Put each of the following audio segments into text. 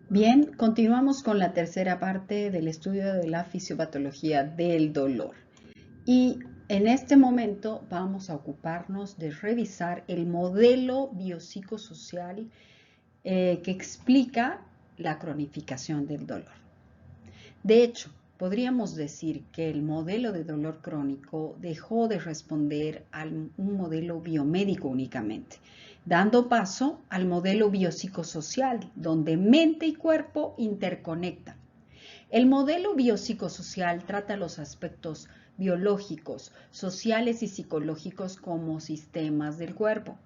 Bien, continuamos con la tercera parte del estudio de la fisiopatología del dolor. Y en este momento vamos a ocuparnos de revisar el modelo biopsicosocial que explica la cronificación del dolor. De hecho, podríamos decir que el modelo de dolor crónico dejó de responder a un modelo biomédico únicamente, dando paso al modelo biopsicosocial, donde mente y cuerpo interconectan. El modelo biopsicosocial trata los aspectos biológicos, sociales y psicológicos como sistemas del cuerpo.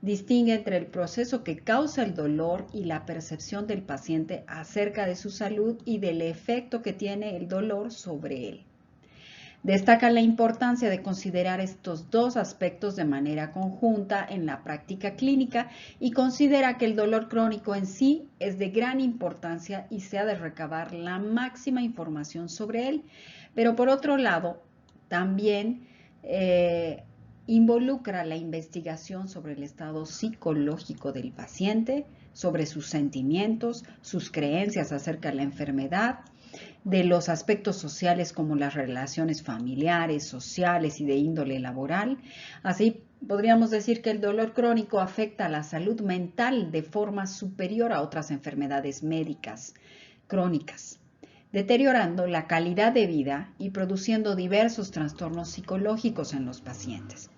Distingue entre el proceso que causa el dolor y la percepción del paciente acerca de su salud y del efecto que tiene el dolor sobre él. Destaca la importancia de considerar estos dos aspectos de manera conjunta en la práctica clínica y considera que el dolor crónico en sí es de gran importancia y se ha de recabar la máxima información sobre él. Pero por otro lado, también involucra la investigación sobre el estado psicológico del paciente, sobre sus sentimientos, sus creencias acerca de la enfermedad, de los aspectos sociales como las relaciones familiares, sociales y de índole laboral. Así podríamos decir que el dolor crónico afecta a la salud mental de forma superior a otras enfermedades médicas crónicas, deteriorando la calidad de vida y produciendo diversos trastornos psicológicos en los pacientes.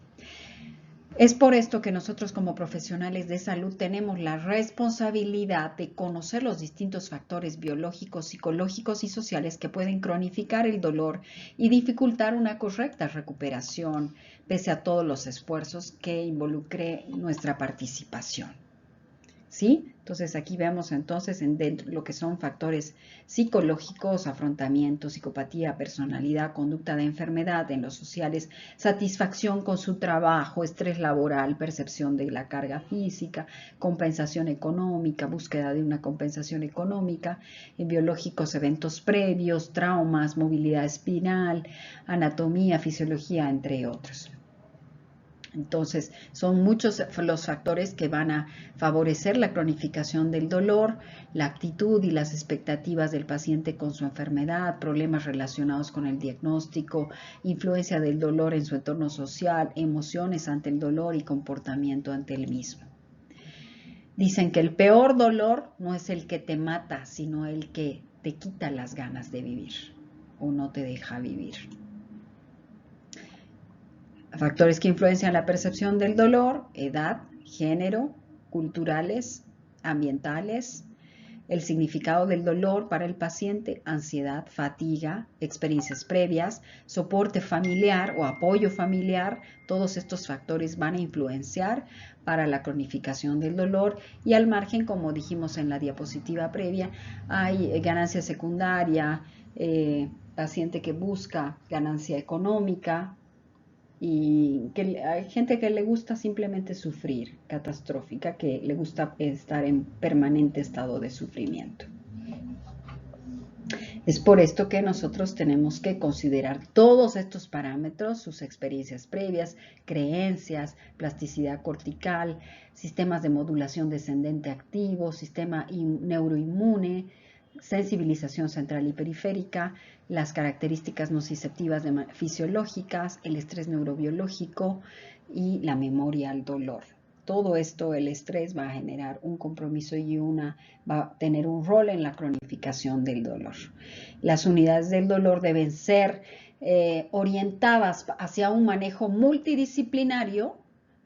Es por esto que nosotros como profesionales de salud tenemos la responsabilidad de conocer los distintos factores biológicos, psicológicos y sociales que pueden cronificar el dolor y dificultar una correcta recuperación, pese a todos los esfuerzos que involucre nuestra participación. ¿Sí? Entonces aquí vemos entonces dentro lo que son factores psicológicos, afrontamiento, psicopatía, personalidad, conducta de enfermedad, en los sociales, satisfacción con su trabajo, estrés laboral, percepción de la carga física, compensación económica, búsqueda de una compensación económica, en biológicos, eventos previos, traumas, movilidad espinal, anatomía, fisiología, entre otros. Entonces, son muchos los factores que van a favorecer la cronificación del dolor, la actitud y las expectativas del paciente con su enfermedad, problemas relacionados con el diagnóstico, influencia del dolor en su entorno social, emociones ante el dolor y comportamiento ante el mismo. Dicen que el peor dolor no es el que te mata, sino el que te quita las ganas de vivir o no te deja vivir. Factores que influencian la percepción del dolor: edad, género, culturales, ambientales, el significado del dolor para el paciente, ansiedad, fatiga, experiencias previas, soporte familiar o apoyo familiar. Todos estos factores van a influenciar para la cronificación del dolor y al margen, como dijimos en la diapositiva previa, hay ganancia secundaria, paciente que busca ganancia económica, y que hay gente que le gusta simplemente sufrir, catastrófica, que le gusta estar en permanente estado de sufrimiento. Es por esto que nosotros tenemos que considerar todos estos parámetros, sus experiencias previas, creencias, plasticidad cortical, sistemas de modulación descendente activo, sistema neuroinmune, sensibilización central y periférica, las características nociceptivas fisiológicas, el estrés neurobiológico y la memoria al dolor. Todo esto, el estrés, va a generar un compromiso y va a tener un rol en la cronificación del dolor. Las unidades del dolor deben ser orientadas hacia un manejo multidisciplinario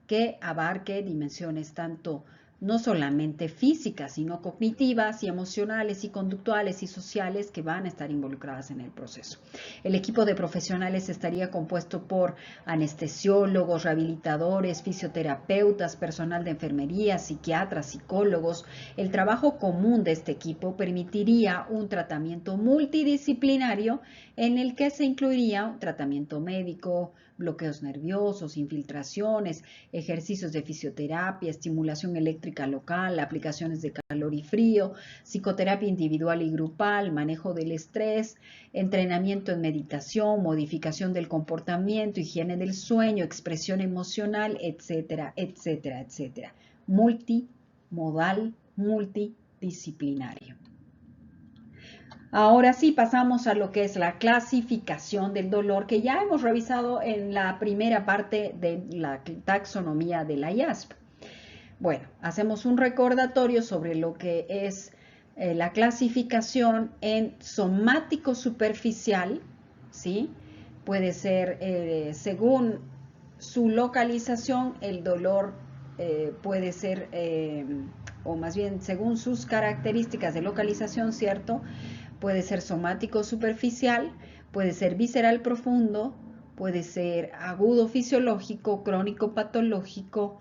que abarque dimensiones tanto no solamente físicas, sino cognitivas y emocionales y conductuales y sociales que van a estar involucradas en el proceso. El equipo de profesionales estaría compuesto por anestesiólogos, rehabilitadores, fisioterapeutas, personal de enfermería, psiquiatras, psicólogos. El trabajo común de este equipo permitiría un tratamiento multidisciplinario en el que se incluiría un tratamiento médico, bloqueos nerviosos, infiltraciones, ejercicios de fisioterapia, estimulación eléctrica local, aplicaciones de calor y frío, psicoterapia individual y grupal, manejo del estrés, entrenamiento en meditación, modificación del comportamiento, higiene del sueño, expresión emocional, etcétera, etcétera, etcétera. Multimodal, multidisciplinario. Ahora sí pasamos a lo que es la clasificación del dolor, que ya hemos revisado en la primera parte de la taxonomía de la IASP. Bueno, hacemos un recordatorio sobre lo que es la clasificación en somático superficial, ¿sí? Puede ser según su localización, el dolor puede ser, o más bien según sus características de localización, ¿cierto? Puede ser somático superficial, puede ser visceral profundo, puede ser agudo fisiológico, crónico patológico,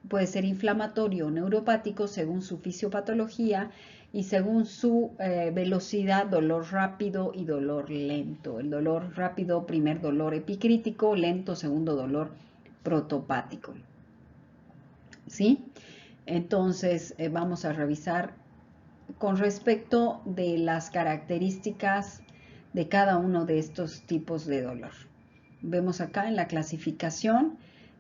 puede ser inflamatorio o neuropático según su fisiopatología y según su velocidad, dolor rápido y dolor lento. El dolor rápido, primer dolor epicrítico, lento, segundo dolor protopático. ¿Sí? Entonces vamos a revisar con respecto de las características de cada uno de estos tipos de dolor. Vemos acá en la clasificación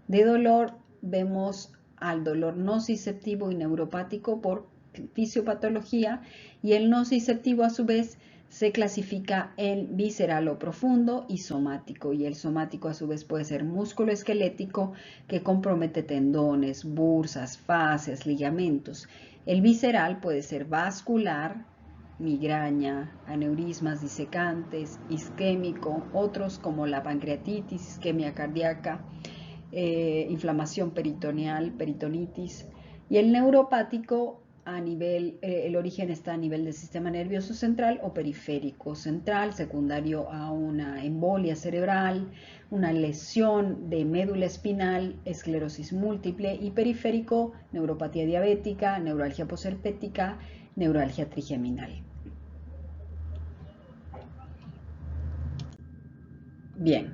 de dolor, vemos al dolor nociceptivo y neuropático por fisiopatología, y el nociceptivo a su vez se clasifica en visceral o profundo y somático, y el somático a su vez puede ser músculo esquelético que compromete tendones, bursas, fascias, ligamentos. El visceral puede ser vascular, migraña, aneurismas disecantes, isquémico, otros como la pancreatitis, isquemia cardíaca, inflamación peritoneal, peritonitis, y el neuropático a nivel, el origen está a nivel del sistema nervioso central o periférico central, secundario a una embolia cerebral, una lesión de médula espinal, esclerosis múltiple, y periférico, neuropatía diabética, neuralgia posherpética, neuralgia trigeminal. Bien,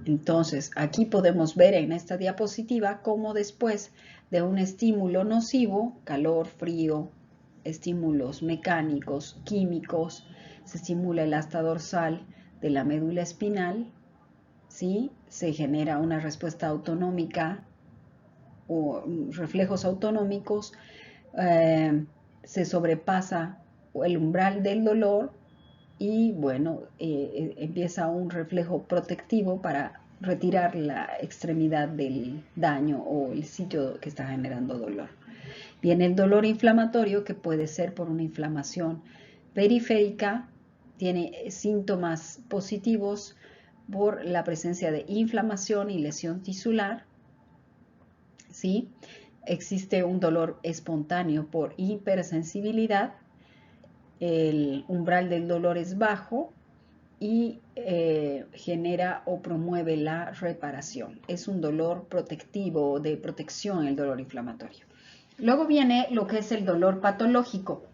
entonces aquí podemos ver en esta diapositiva cómo después de un estímulo nocivo, calor, frío, estímulos mecánicos, químicos, se estimula el asta dorsal de la médula espinal, ¿sí? Se genera una respuesta autonómica o reflejos autonómicos, se sobrepasa el umbral del dolor y bueno, empieza un reflejo protectivo para retirar la extremidad del daño o el sitio que está generando dolor. Viene el dolor inflamatorio, que puede ser por una inflamación periférica, tiene síntomas positivos por la presencia de inflamación y lesión tisular, ¿sí? Existe un dolor espontáneo por hipersensibilidad, el umbral del dolor es bajo y genera o promueve la reparación. Es un dolor protectivo, de protección, el dolor inflamatorio. Luego viene lo que es el dolor patológico,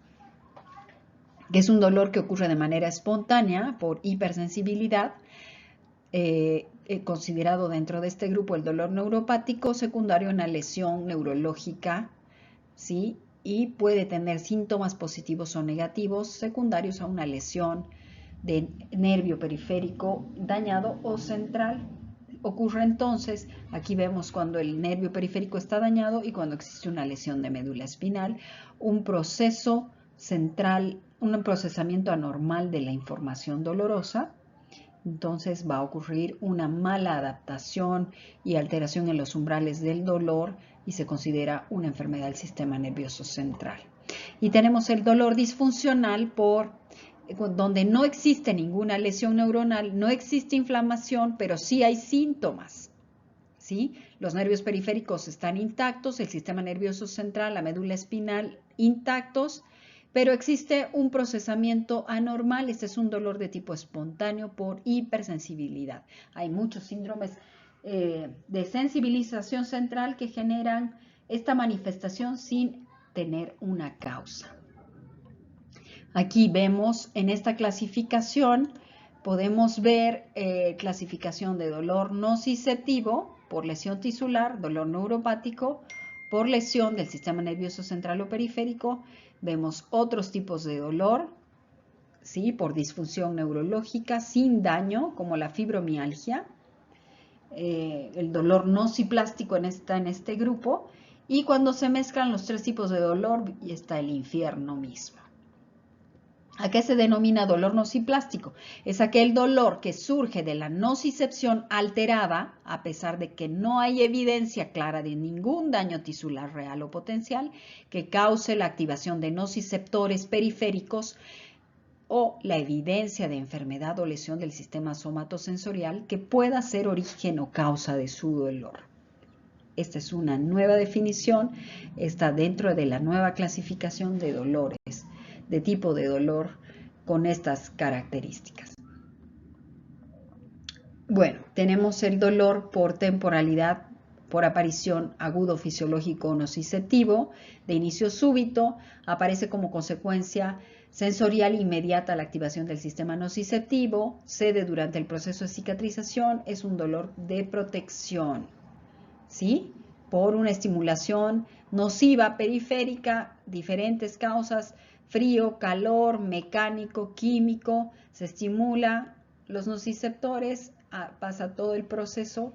que es un dolor que ocurre de manera espontánea por hipersensibilidad, considerado dentro de este grupo el dolor neuropático secundario a una lesión neurológica, ¿sí? Y puede tener síntomas positivos o negativos secundarios a una lesión de nervio periférico dañado o central. Ocurre entonces, aquí vemos cuando el nervio periférico está dañado y cuando existe una lesión de médula espinal, un proceso central, un procesamiento anormal de la información dolorosa. Entonces va a ocurrir una mala adaptación y alteración en los umbrales del dolor y se considera una enfermedad del sistema nervioso central. Y tenemos el dolor disfuncional donde no existe ninguna lesión neuronal, no existe inflamación, pero sí hay síntomas, ¿sí? Los nervios periféricos están intactos, el sistema nervioso central, la médula espinal intactos, pero existe un procesamiento anormal. Este es un dolor de tipo espontáneo por hipersensibilidad. Hay muchos síndromes de sensibilización central que generan esta manifestación sin tener una causa. Aquí vemos en esta clasificación, podemos ver clasificación de dolor nociceptivo por lesión tisular, dolor neuropático, por lesión del sistema nervioso central o periférico. Vemos otros tipos de dolor, ¿sí? Por disfunción neurológica sin daño, como la fibromialgia. El dolor nociplástico está en este grupo. Y cuando se mezclan los tres tipos de dolor, está el infierno mismo. ¿A qué se denomina dolor nociplástico? Es aquel dolor que surge de la nocicepción alterada, a pesar de que no hay evidencia clara de ningún daño tisular real o potencial que cause la activación de nociceptores periféricos o la evidencia de enfermedad o lesión del sistema somatosensorial que pueda ser origen o causa de su dolor. Esta es una nueva definición, está dentro de la nueva clasificación de dolores, de tipo de dolor con estas características. Bueno, tenemos el dolor por temporalidad, por aparición agudo fisiológico nociceptivo, de inicio súbito, aparece como consecuencia sensorial inmediata a la activación del sistema nociceptivo, cede durante el proceso de cicatrización, es un dolor de protección, ¿sí? Por una estimulación nociva periférica, diferentes causas, frío, calor, mecánico, químico, se estimula los nociceptores, pasa todo el proceso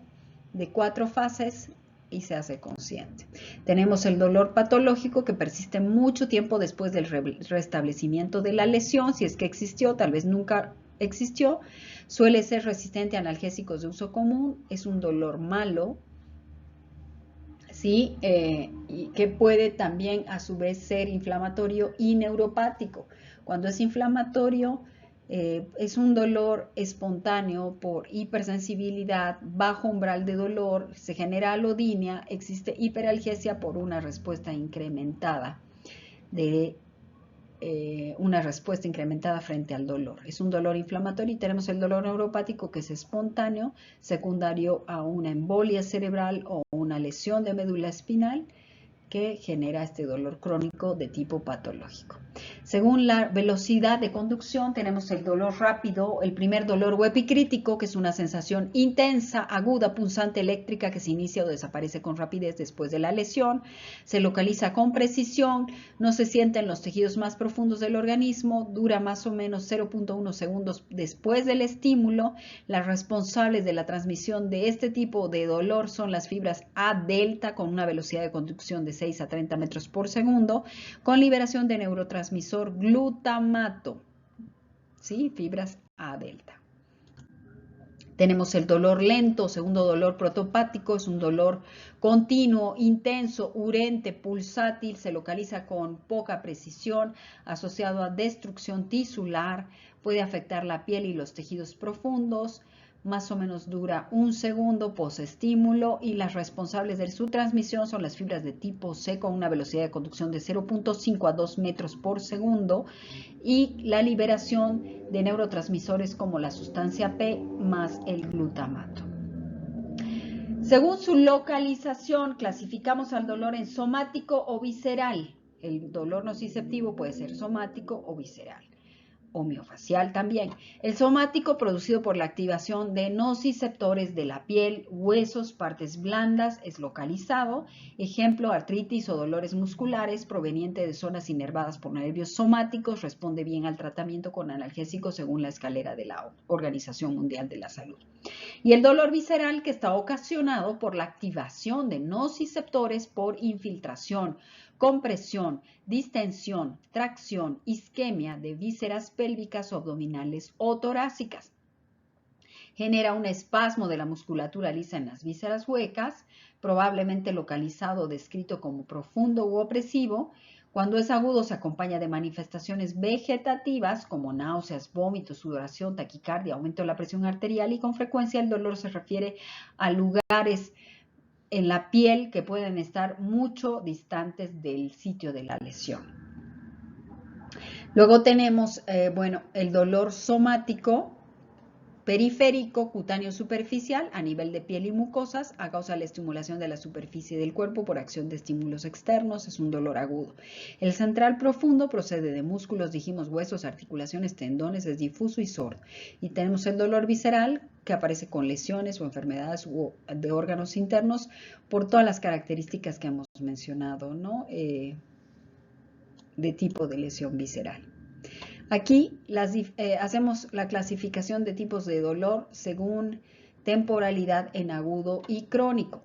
de 4 fases y se hace consciente. Tenemos el dolor patológico que persiste mucho tiempo después del restablecimiento de la lesión, si es que existió, tal vez nunca existió, suele ser resistente a analgésicos de uso común, es un dolor malo, ¿sí? Y que puede también a su vez ser inflamatorio y neuropático. Cuando es inflamatorio, es un dolor espontáneo por hipersensibilidad, bajo umbral de dolor, se genera alodinia, existe hiperalgesia por una respuesta incrementada frente al dolor. Es un dolor inflamatorio y tenemos el dolor neuropático que es espontáneo, secundario a una embolia cerebral o una lesión de médula espinal que genera este dolor crónico de tipo patológico. Según la velocidad de conducción tenemos el dolor rápido, el primer dolor o epicrítico, que es una sensación intensa, aguda, punzante, eléctrica que se inicia o desaparece con rapidez después de la lesión, se localiza con precisión, no se siente en los tejidos más profundos del organismo, dura más o menos 0.1 segundos después del estímulo. Las responsables de la transmisión de este tipo de dolor son las fibras A delta con una velocidad de conducción de 6 a 30 metros por segundo, con liberación de neurotransmisor glutamato, ¿sí? Fibras A delta. Tenemos el dolor lento, segundo dolor protopático, es un dolor continuo, intenso, urente, pulsátil, se localiza con poca precisión, asociado a destrucción tisular, puede afectar la piel y los tejidos profundos, más o menos dura 1 segundo posestímulo y las responsables de su transmisión son las fibras de tipo C con una velocidad de conducción de 0.5 a 2 metros por segundo y la liberación de neurotransmisores como la sustancia P más el glutamato. Según su localización, clasificamos al dolor en somático o visceral. El dolor nociceptivo puede ser somático o visceral, o miofacial también. El somático producido por la activación de nociceptores de la piel, huesos, partes blandas, es localizado. Ejemplo, artritis o dolores musculares proveniente de zonas inervadas por nervios somáticos, responde bien al tratamiento con analgésicos según la escalera de la Organización Mundial de la Salud. Y el dolor visceral que está ocasionado por la activación de nociceptores por infiltración, compresión, distensión, tracción, isquemia de vísceras pélvicas o abdominales o torácicas. Genera un espasmo de la musculatura lisa en las vísceras huecas, probablemente localizado o descrito como profundo u opresivo. Cuando es agudo se acompaña de manifestaciones vegetativas como náuseas, vómitos, sudoración, taquicardia, aumento de la presión arterial y con frecuencia el dolor se refiere a lugares en la piel que pueden estar mucho distantes del sitio de la lesión. Luego tenemos, el dolor somático, periférico, cutáneo superficial, a nivel de piel y mucosas, a causa de la estimulación de la superficie del cuerpo por acción de estímulos externos, es un dolor agudo. El central profundo procede de músculos, dijimos, huesos, articulaciones, tendones, es difuso y sordo. Y tenemos el dolor visceral, que aparece con lesiones o enfermedades de órganos internos por todas las características que hemos mencionado, ¿no? De tipo de lesión visceral. Aquí hacemos la clasificación de tipos de dolor según temporalidad en agudo y crónico.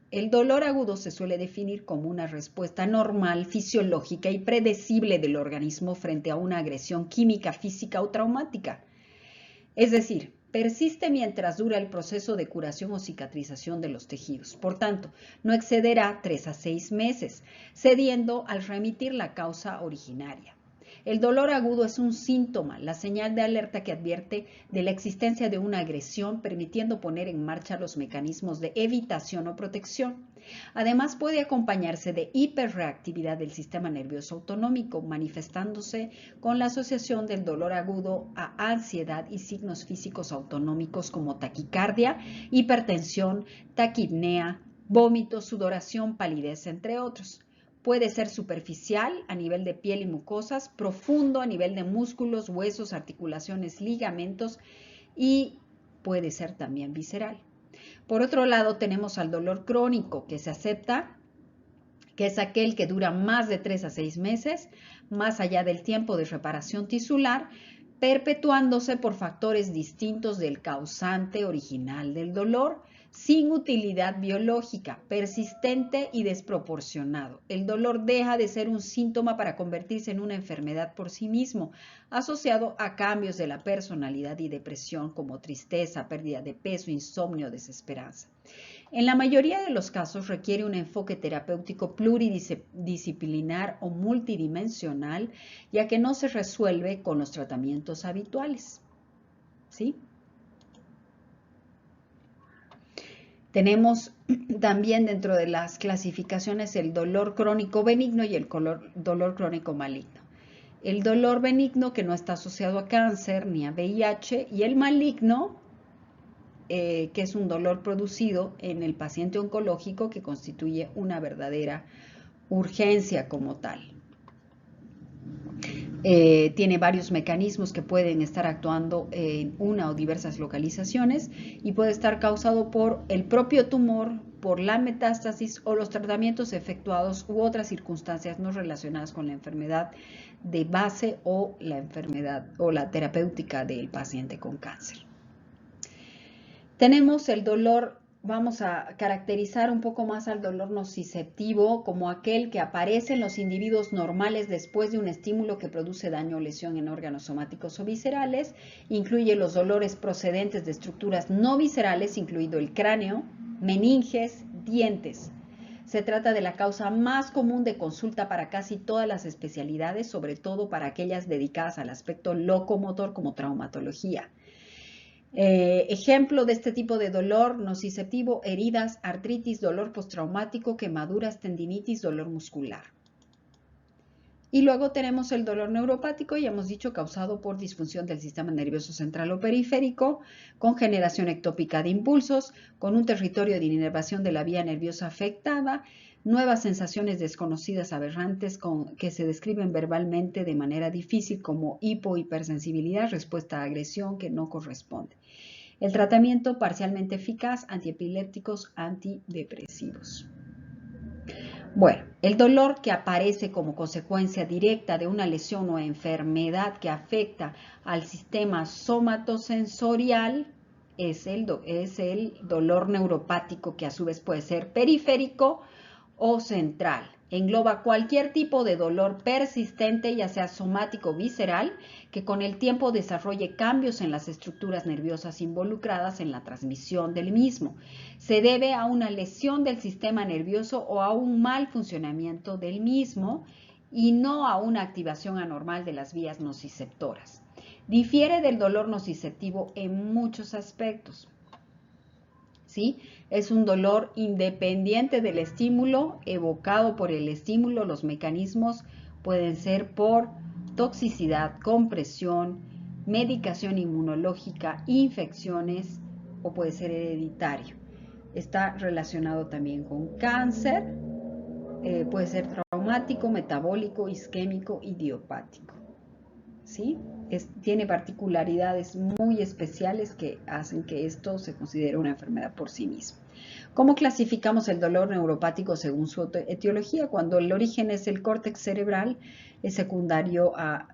El dolor agudo se suele definir como una respuesta normal, fisiológica y predecible del organismo frente a una agresión química, física o traumática. Es decir, persiste mientras dura el proceso de curación o cicatrización de los tejidos. Por tanto, no excederá 3 a 6 meses, cediendo al remitir la causa originaria. El dolor agudo es un síntoma, la señal de alerta que advierte de la existencia de una agresión, permitiendo poner en marcha los mecanismos de evitación o protección. Además, puede acompañarse de hiperreactividad del sistema nervioso autonómico, manifestándose con la asociación del dolor agudo a ansiedad y signos físicos autonómicos como taquicardia, hipertensión, taquipnea, vómito, sudoración, palidez, entre otros. Puede ser superficial a nivel de piel y mucosas, profundo a nivel de músculos, huesos, articulaciones, ligamentos y puede ser también visceral. Por otro lado, tenemos al dolor crónico que se acepta, que es aquel que dura más de 3 a 6 meses, más allá del tiempo de reparación tisular, perpetuándose por factores distintos del causante original del dolor, sin utilidad biológica, persistente y desproporcionado. El dolor deja de ser un síntoma para convertirse en una enfermedad por sí mismo, asociado a cambios de la personalidad y depresión como tristeza, pérdida de peso, insomnio, desesperanza. En la mayoría de los casos requiere un enfoque terapéutico pluridisciplinar o multidimensional, ya que no se resuelve con los tratamientos habituales. ¿Sí? Tenemos también dentro de las clasificaciones el dolor crónico benigno y el dolor crónico maligno. El dolor benigno que no está asociado a cáncer ni a VIH y el maligno que es un dolor producido en el paciente oncológico que constituye una verdadera urgencia como tal. Tiene varios mecanismos que pueden estar actuando en una o diversas localizaciones y puede estar causado por el propio tumor, por la metástasis o los tratamientos efectuados u otras circunstancias no relacionadas con la enfermedad de base o la enfermedad o la terapéutica del paciente con cáncer. Tenemos el dolor, vamos a caracterizar un poco más al dolor nociceptivo como aquel que aparece en los individuos normales después de un estímulo que produce daño o lesión en órganos somáticos o viscerales. Incluye los dolores procedentes de estructuras no viscerales, incluido el cráneo, meninges, dientes. Se trata de la causa más común de consulta para casi todas las especialidades, sobre todo para aquellas dedicadas al aspecto locomotor como traumatología. Ejemplo de este tipo de dolor nociceptivo: heridas, artritis, dolor postraumático, quemaduras, tendinitis, dolor muscular. Y luego tenemos el dolor neuropático, ya hemos dicho, causado por disfunción del sistema nervioso central o periférico, con generación ectópica de impulsos, con un territorio de inervación de la vía nerviosa afectada, nuevas sensaciones desconocidas aberrantes que se describen verbalmente de manera difícil como hipohipersensibilidad, respuesta a agresión que no corresponde. El tratamiento parcialmente eficaz, antiepilépticos, antidepresivos. Bueno, el dolor que aparece como consecuencia directa de una lesión o enfermedad que afecta al sistema somatosensorial es el dolor neuropático, que a su vez puede ser periférico o central. Engloba cualquier tipo de dolor persistente, ya sea somático o visceral, que con el tiempo desarrolle cambios en las estructuras nerviosas involucradas en la transmisión del mismo. Se debe a una lesión del sistema nervioso o a un mal funcionamiento del mismo y no a una activación anormal de las vías nociceptoras. Difiere del dolor nociceptivo en muchos aspectos. ¿Sí? Es un dolor independiente del estímulo, evocado por el estímulo. Los mecanismos pueden ser por toxicidad, compresión, medicación inmunológica, infecciones o puede ser hereditario. Está relacionado también con cáncer, puede ser traumático, metabólico, isquémico, idiopático. ¿Sí? Tiene particularidades muy especiales que hacen que esto se considere una enfermedad por sí mismo. ¿Cómo clasificamos el dolor neuropático según su etiología? Cuando el origen es el córtex cerebral, es secundario a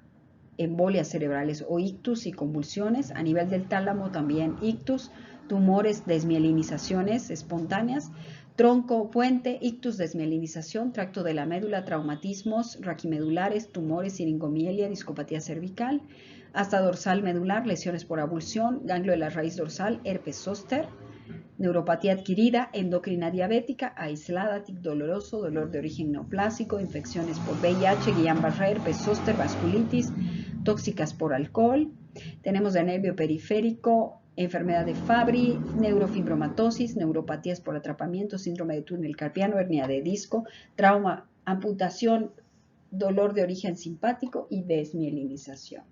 embolias cerebrales o ictus y convulsiones. A nivel del tálamo también ictus, tumores, desmielinizaciones espontáneas, tronco, puente, ictus, desmielinización, tracto de la médula, traumatismos raquimedulares, tumores, siringomielia, discopatía cervical, hasta dorsal medular, lesiones por abulsión, ganglio de la raíz dorsal, herpes zóster, neuropatía adquirida, endocrina diabética, aislada, tic doloroso, dolor de origen neoplásico, infecciones por VIH, Guillain-Barré, herpes zóster, vasculitis, tóxicas por alcohol. Tenemos de nervio periférico, enfermedad de Fabry, neurofibromatosis, neuropatías por atrapamiento, síndrome de túnel carpiano, hernia de disco, trauma, amputación, dolor de origen simpático y desmielinización.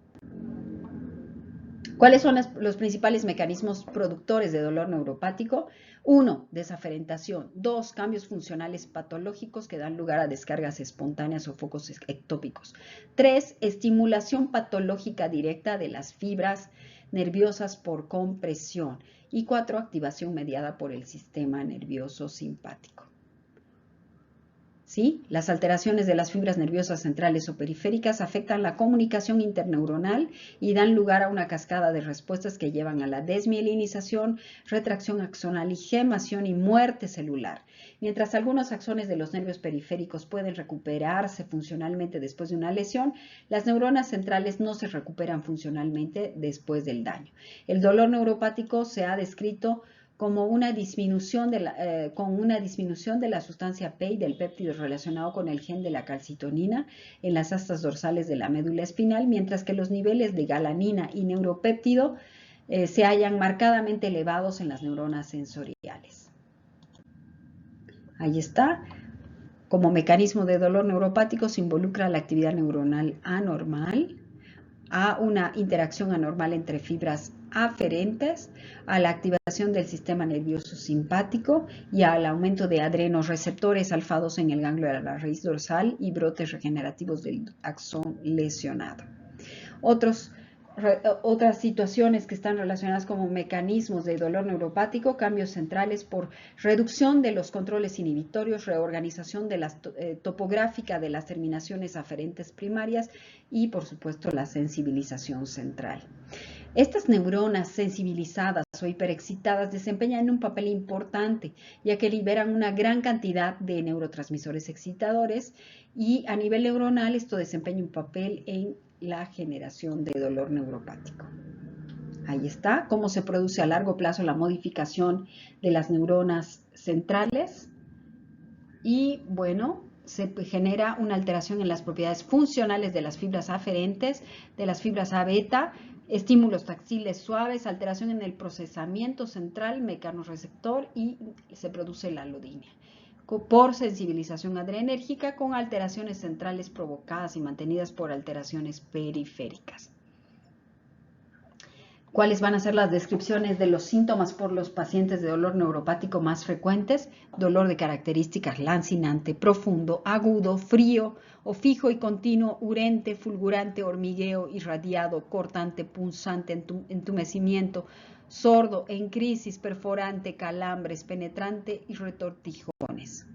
¿Cuáles son los principales mecanismos productores de dolor neuropático? 1. Desaferentación. 2. Cambios funcionales patológicos que dan lugar a descargas espontáneas o focos ectópicos. 3. Estimulación patológica directa de las fibras nerviosas por compresión. Y 4. Activación mediada por el sistema nervioso simpático. ¿Sí? Las alteraciones de las fibras nerviosas centrales o periféricas afectan la comunicación interneuronal y dan lugar a una cascada de respuestas que llevan a la desmielinización, retracción axonal y gemación y muerte celular. Mientras algunos axones de los nervios periféricos pueden recuperarse funcionalmente después de una lesión, las neuronas centrales no se recuperan funcionalmente después del daño. El dolor neuropático se ha descrito como una disminución de la sustancia P y del péptido relacionado con el gen de la calcitonina en las astas dorsales de la médula espinal, mientras que los niveles de galanina y neuropéptido se hallan marcadamente elevados en las neuronas sensoriales. Ahí está. Como mecanismo de dolor neuropático se involucra la actividad neuronal anormal, a una interacción anormal entre fibras aferentes, a la activación del sistema nervioso simpático y al aumento de adrenoreceptores alfa-2 en el ganglio de la raíz dorsal y brotes regenerativos del axón lesionado. Otras situaciones que están relacionadas como mecanismos de dolor neuropático, cambios centrales por reducción de los controles inhibitorios, reorganización de la topográfica de las terminaciones aferentes primarias y, por supuesto, la sensibilización central. Estas neuronas sensibilizadas o hiperexcitadas desempeñan un papel importante, ya que liberan una gran cantidad de neurotransmisores excitadores y a nivel neuronal esto desempeña un papel en la generación de dolor neuropático. Ahí está, cómo se produce a largo plazo la modificación de las neuronas centrales y, bueno, se genera una alteración en las propiedades funcionales de las fibras aferentes, de las fibras A beta, estímulos táctiles suaves, alteración en el procesamiento central, mecanorreceptor y se produce la alodinia por sensibilización adrenérgica con alteraciones centrales provocadas y mantenidas por alteraciones periféricas. ¿Cuáles van a ser las descripciones de los síntomas por los pacientes de dolor neuropático más frecuentes? Dolor de características lancinante, profundo, agudo, frío o fijo y continuo, urente, fulgurante, hormigueo, irradiado, cortante, punzante, entumecimiento, sordo, en crisis, perforante, calambres, penetrante y retortijones.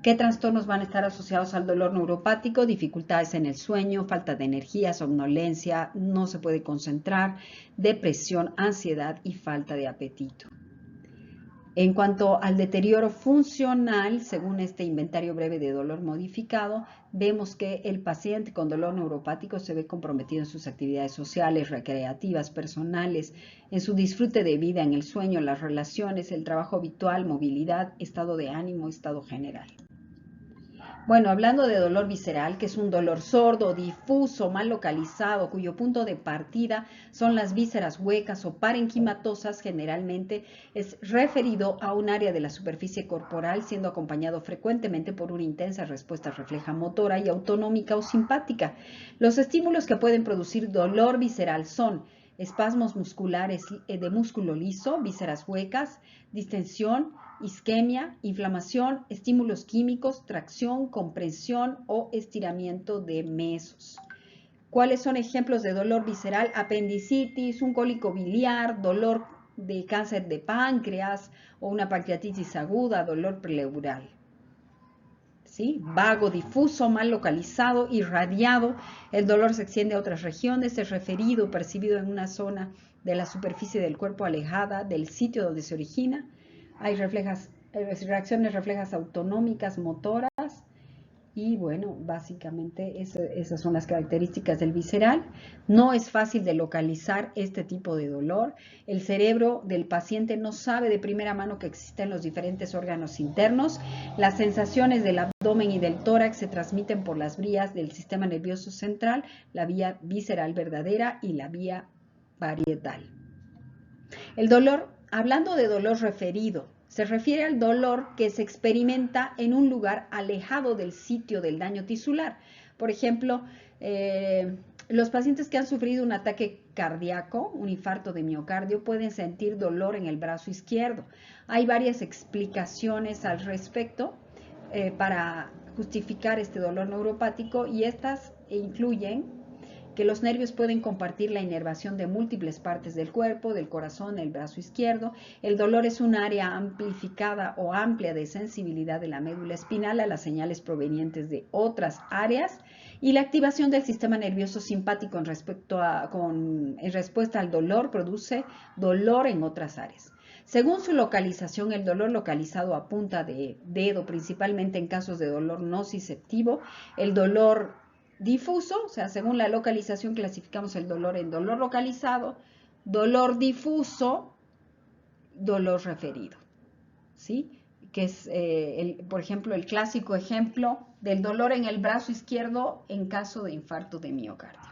¿Qué trastornos van a estar asociados al dolor neuropático? Dificultades en el sueño, falta de energía, somnolencia, no se puede concentrar, depresión, ansiedad y falta de apetito. En cuanto al deterioro funcional, según este inventario breve de dolor modificado, vemos que el paciente con dolor neuropático se ve comprometido en sus actividades sociales, recreativas, personales, en su disfrute de vida, en el sueño, las relaciones, el trabajo habitual, movilidad, estado de ánimo, estado general. Bueno, hablando de dolor visceral, que es un dolor sordo, difuso, mal localizado, cuyo punto de partida son las vísceras huecas o parenquimatosas, generalmente es referido a un área de la superficie corporal, siendo acompañado frecuentemente por una intensa respuesta refleja motora y autonómica o simpática. Los estímulos que pueden producir dolor visceral son espasmos musculares de músculo liso, vísceras huecas, distensión, isquemia, inflamación, estímulos químicos, tracción, compresión o estiramiento de mesos. ¿Cuáles son ejemplos de dolor visceral? Apendicitis, un cólico biliar, dolor de cáncer de páncreas o una pancreatitis aguda, dolor pleural. ¿Sí? Vago, difuso, mal localizado, irradiado. El dolor se extiende a otras regiones, es referido, percibido en una zona de la superficie del cuerpo alejada del sitio donde se origina. Hay reacciones reflejas autonómicas, motoras, y bueno, básicamente esas son las características del visceral. No es fácil de localizar este tipo de dolor. El cerebro del paciente no sabe de primera mano que existen los diferentes órganos internos. Las sensaciones del abdomen y del tórax se transmiten por las vías del sistema nervioso central, la vía visceral verdadera y la vía parietal. El dolor, hablando de dolor referido, se refiere al dolor que se experimenta en un lugar alejado del sitio del daño tisular. Por ejemplo, los pacientes que han sufrido un ataque cardíaco, un infarto de miocardio, pueden sentir dolor en el brazo izquierdo. Hay varias explicaciones al respecto para justificar este dolor neuropático, y estas incluyen que los nervios pueden compartir la inervación de múltiples partes del cuerpo, del corazón, el brazo izquierdo. El dolor es un área amplificada o amplia de sensibilidad de la médula espinal a las señales provenientes de otras áreas, y la activación del sistema nervioso simpático en respuesta al dolor produce dolor en otras áreas. Según su localización, el dolor localizado a punta de dedo, principalmente en casos de dolor nociceptivo, el dolor difuso, o sea, según la localización clasificamos el dolor en dolor localizado, dolor difuso, dolor referido, ¿sí? Que es, por ejemplo, el clásico ejemplo del dolor en el brazo izquierdo en caso de infarto de miocardio.